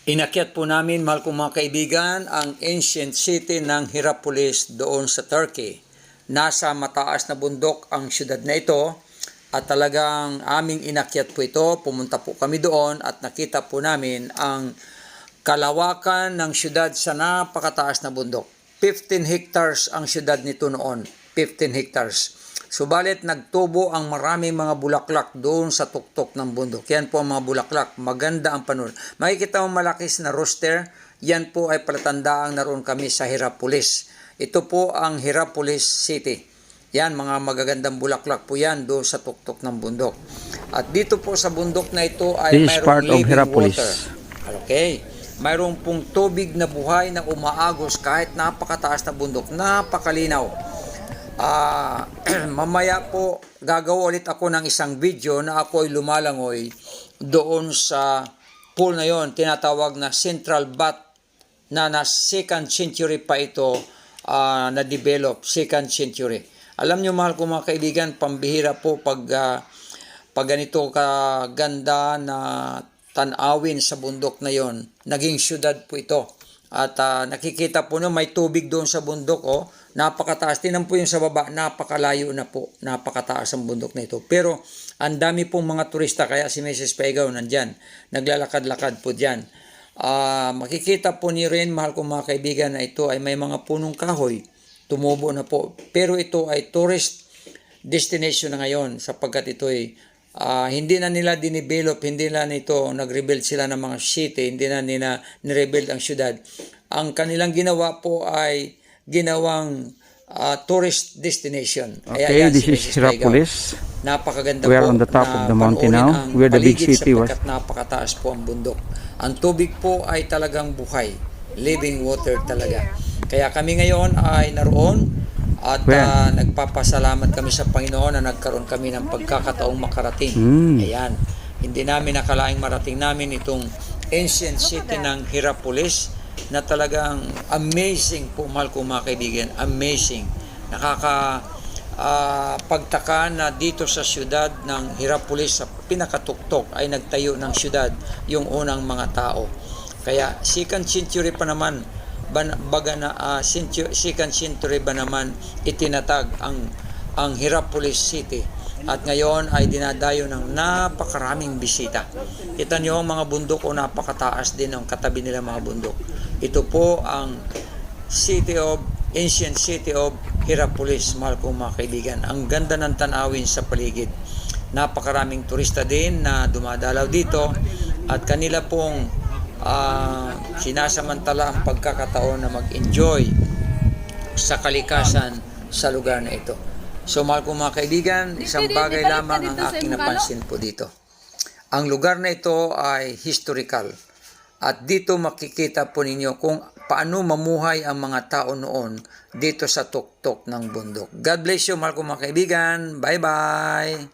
Inakyat po namin, mahal kong mga kaibigan, ang ancient city ng Hierapolis doon sa Turkey. Nasa mataas na bundok ang syudad na ito at talagang aming inakyat po ito. Pumunta po kami doon at nakita po namin ang kalawakan ng syudad sa napakataas na bundok. 15 hectares ang syudad nito noon. 15 hectares. Subalit nagtubo ang maraming mga bulaklak doon sa tuktok ng bundok. Yan po ang mga bulaklak. Maganda ang panahon. Makikita mo malakis na rooster. Yan po ay palatandaang naroon kami sa Hierapolis. Ito po ang Hierapolis City. Yan, mga magagandang bulaklak po yan doon sa tuktok ng bundok. At dito po sa bundok na ito ay mayroong living water. Okay. Mayroong pong tubig na buhay na umaagos kahit napakataas na bundok. Napakalinaw. Mamaya po gagawa ulit ako ng isang video na ako ay lumalangoy doon sa pool na yon, tinatawag na Central Bath na 2nd century pa ito na-develop, 2nd century. Alam nyo mahal ko mga kaibigan, pambihira po pag ganito kaganda na tanawin sa bundok na yon. Naging syudad po ito. At nakikita po nyo, may tubig doon sa bundok. Oh. Napakataas. Tinan po yung sa baba, napakalayo na po. Napakataas ang bundok na ito. Pero ang dami pong mga turista, kaya si Mrs. Pegaw nandyan. Naglalakad-lakad po dyan. Makikita po ni rin, mahal kong mga kaibigan, na ito ay may mga punong kahoy. Tumubo na po. Pero ito ay tourist destination na ngayon sapagkat ito ay hindi na nila dinevelop, hindi na nito nag-rebuild sila ng mga city, hindi na nila nirebuild ang syudad. Ang kanilang ginawa po ay ginawang tourist destination. Okay, this is Hierapolis. Napakaganda we are po on the top of the mountain now, where the big city was. Napakataas po ang bundok. Ang tubig po ay talagang buhay. Living water talaga. Kaya kami ngayon ay naroon. At nagpapasalamat kami sa Panginoon na nagkaroon kami ng pagkakataong makarating. Ayan. Hindi namin nakalaing marating namin itong ancient city ng Hierapolis na talagang amazing po, mahal ko mga kaibigan. Amazing. Pagtaka na dito sa syudad ng Hierapolis sa pinakatuktok ay nagtayo ng syudad yung unang mga tao. Kaya 2nd century pa naman baga na 2nd century ba naman itinatag ang Hierapolis City at ngayon ay dinadayo ng napakaraming bisita. Kita niyo ang mga bundok o napakataas din ang katabi nila mga bundok. Ito po ang ancient city of Hierapolis, mahal kong mga kaibigan. Ang ganda ng tanawin sa paligid. Napakaraming turista din na dumadalaw dito at kanila pong sinasamantala ang pagkakataon na mag-enjoy sa kalikasan sa lugar na ito. So mahal kong mga kaibigan, isang bagay lamang ang aking napansin po dito. Ang lugar na ito ay historical at dito makikita po ninyo kung paano mamuhay ang mga tao noon dito sa tuktok ng bundok. God bless you, mahal kong mga kaibigan. Bye-bye!